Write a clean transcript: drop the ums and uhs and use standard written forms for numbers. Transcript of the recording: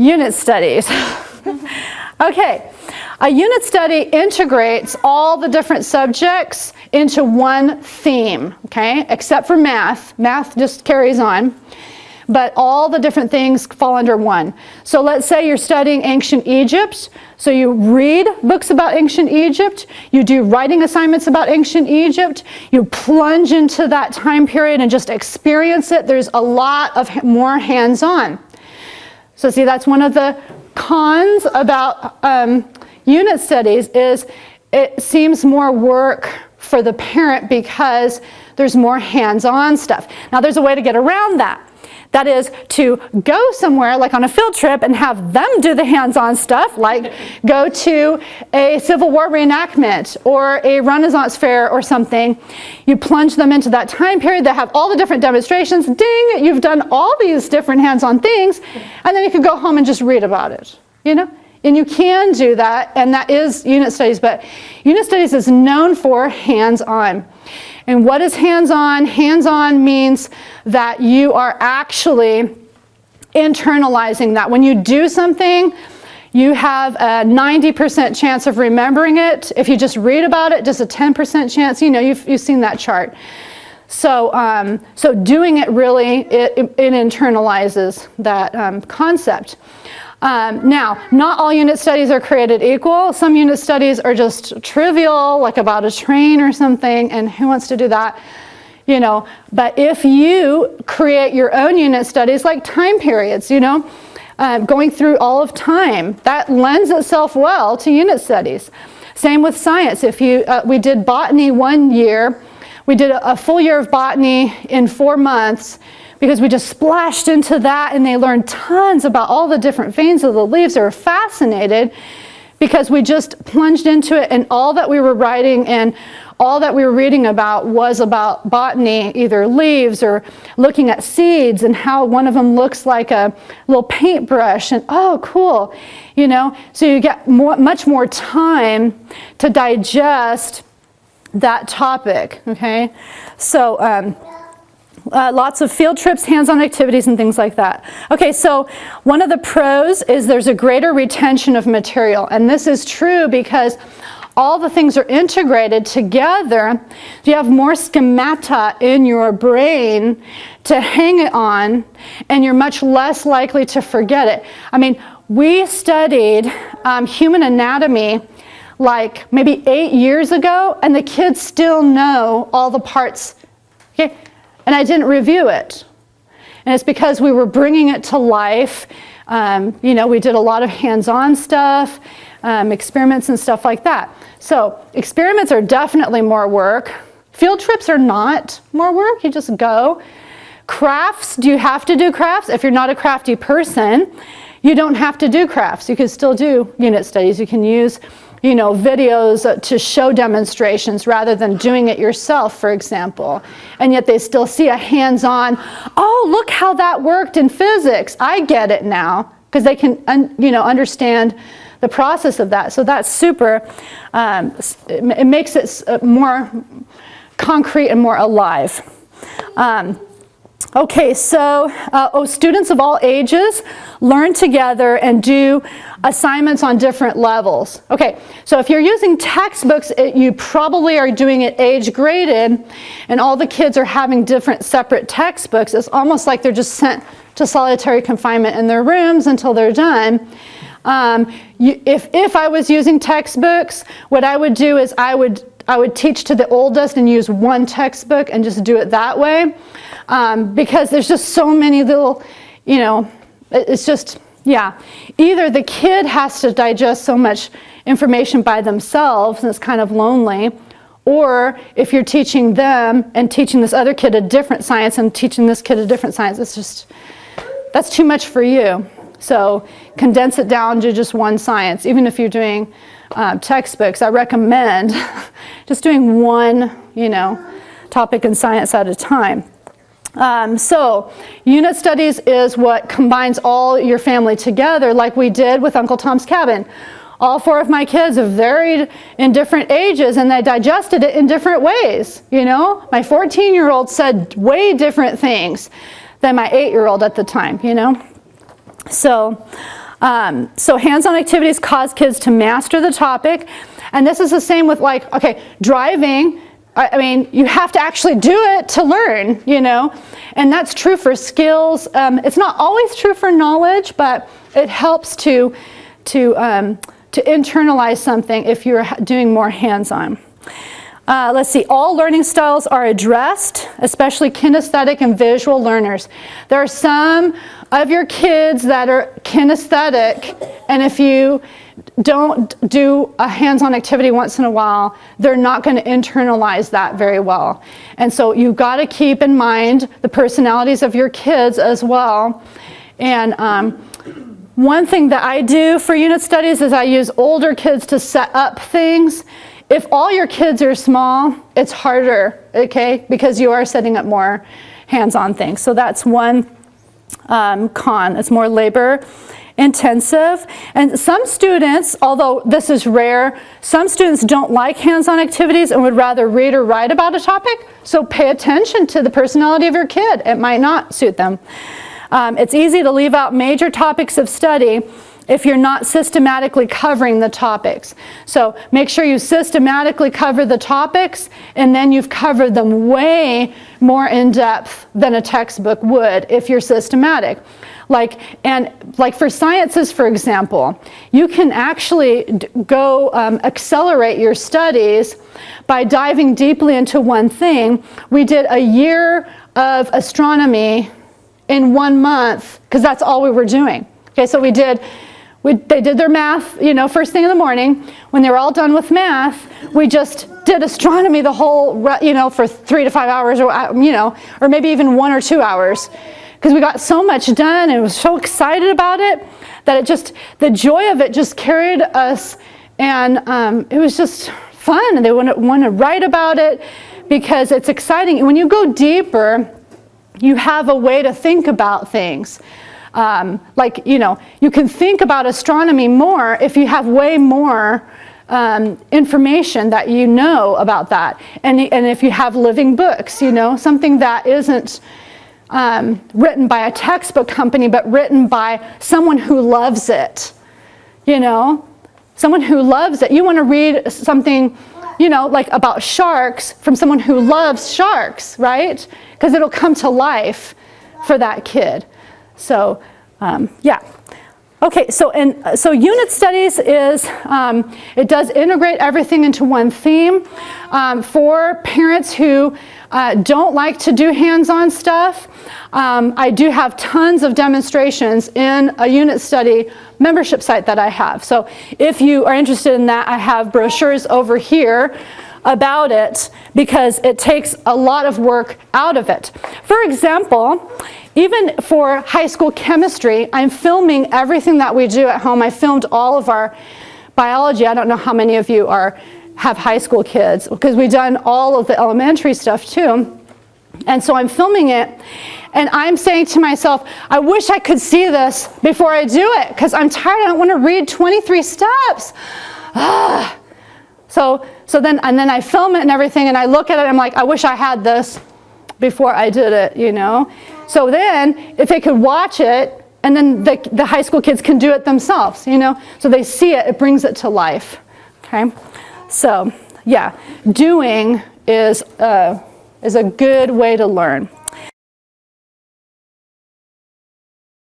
Unit studies. Okay, a unit study integrates all the different subjects into one theme, okay, except for math. Math just carries on, but all the different things fall under one. So let's say you're studying ancient Egypt, so you read books about ancient Egypt, you do writing assignments about ancient Egypt, you plunge into that time period and just experience it. There's a lot of more hands-on. So see, that's one of the cons about unit studies is it seems more work for the parent because there's more hands-on stuff. Now there's a way to get around that. That is to go somewhere like on a field trip and have them do the hands-on stuff, like go to a Civil War reenactment or a Renaissance fair or something. You plunge them into that time period. They have all the different demonstrations. Ding, you've done all these different hands-on things, and then you can go home and just read about it, you know? And you can do that, and that is unit studies, but unit studies is known for hands-on. And what is hands-on? Hands-on means that you are actually internalizing that. When you do something, you have a 90% chance of remembering it. If you just read about it, just a 10% chance. You know, you've seen that chart. So, so doing it really, it internalizes that concept. Now, not all unit studies are created equal. Some unit studies are just trivial, like about a train or something, and who wants to do that? You know, but if you create your own unit studies, like time periods, you know, going through all of time, that lends itself well to unit studies. Same with science. If you, we did botany one year, we did a full year of botany in 4 months, because we just splashed into that and they learned tons about all the different veins of the leaves. They were fascinated because we just plunged into it, and all that we were writing and all that we were reading about was about botany, either leaves or looking at seeds and how one of them looks like a little paintbrush, and oh, cool, you know. So you get much more time to digest that topic, okay? So, lots of field trips, hands-on activities, and things like that. Okay, so one of the pros is there's a greater retention of material. And this is true because all the things are integrated together. You have more schemata in your brain to hang it on, and you're much less likely to forget it. I mean, we studied human anatomy like maybe 8 years ago, and the kids still know all the parts. Okay? And I didn't review it. And it's because we were bringing it to life. You know, we did a lot of hands-on stuff, experiments and stuff like that. So experiments are definitely more work. Field trips are not more work. You just go. Crafts, do you have to do crafts? If you're not a crafty person, you don't have to do crafts. You can still do unit studies. You can use, you know, videos to show demonstrations rather than doing it yourself, for example. And yet they still see a hands-on, oh, look how that worked in physics. I get it now, because they can, you know, understand the process of that. So that's super, it makes it more concrete and more alive. Okay, so students of all ages learn together and do assignments on different levels. Okay, so if you're using textbooks, you probably are doing it age graded, and all the kids are having different separate textbooks. It's almost like they're just sent to solitary confinement in their rooms until they're done. If I was using textbooks, what I would do is I would teach to the oldest and use one textbook and just do it that way. Because there's just so many little, you know, it's just, yeah. Either the kid has to digest so much information by themselves and it's kind of lonely, or if you're teaching them and teaching this other kid a different science and teaching this kid a different science, it's just, that's too much for you. So condense it down to just one science. Even if you're doing textbooks, I recommend just doing one, you know, topic in science at a time. So unit studies is what combines all your family together, like we did with Uncle Tom's Cabin. All 4 of my kids have varied in different ages, and they digested it in different ways. You know, my 14-year-old said way different things than my 8-year-old at the time, you know. So So hands-on activities cause kids to master the topic. And this is the same with like, okay, driving. I mean, you have to actually do it to learn, you know. And that's true for skills. It's not always true for knowledge, but it helps to internalize something if you're doing more hands-on. Let's see, all learning styles are addressed, especially kinesthetic and visual learners. There are some of your kids that are kinesthetic, and if you don't do a hands-on activity once in a while, they're not going to internalize that very well. And so you've got to keep in mind the personalities of your kids as well. And one thing that I do for unit studies is I use older kids to set up things. If all your kids are small, it's harder, okay, because you are setting up more hands-on things. So that's one con. It's more labor intensive. And some students, although this is rare, some students don't like hands-on activities and would rather read or write about a topic. So pay attention to the personality of your kid. It might not suit them. It's easy to leave out major topics of study if you're not systematically covering the topics. So make sure you systematically cover the topics, and then you've covered them way more in depth than a textbook would if you're systematic. Like for sciences, for example, you can actually go accelerate your studies by diving deeply into one thing. We did a year of astronomy in 1 month, because that's all we were doing. Okay, so they did their math, you know, first thing in the morning. When they were all done with math, we just did astronomy the whole, you know, for 3 to 5 hours, or you know, or maybe even 1 or 2 hours, because we got so much done and was so excited about it that the joy of it just carried us, and it was just fun. And they want to write about it because it's exciting. And when you go deeper, you have a way to think about things. Like, you know, you can think about astronomy more if you have way more information that you know about that. And if you have living books, you know, something that isn't written by a textbook company, but written by someone who loves it, you know, someone who loves it. You want to read something, you know, like about sharks from someone who loves sharks, right? Because it'll come to life for that kid. So, yeah. Okay, so unit studies is, it does integrate everything into one theme. For parents who don't like to do hands-on stuff, I do have tons of demonstrations in a unit study membership site that I have. So if you are interested in that, I have brochures over here about it, because it takes a lot of work out of it. For example, even for high school chemistry, I'm filming everything that we do at home. I filmed all of our biology. I don't know how many of you have high school kids, because we've done all of the elementary stuff too. And so I'm filming it, and I'm saying to myself, I wish I could see this before I do it, because I'm tired. I don't want to read 23 steps. So then I film it and everything, and I look at it, and I'm like, I wish I had this before I did it, you know. So then, if they could watch it, and then the high school kids can do it themselves, you know. So they see it, it brings it to life, okay. So, yeah, doing is a good way to learn.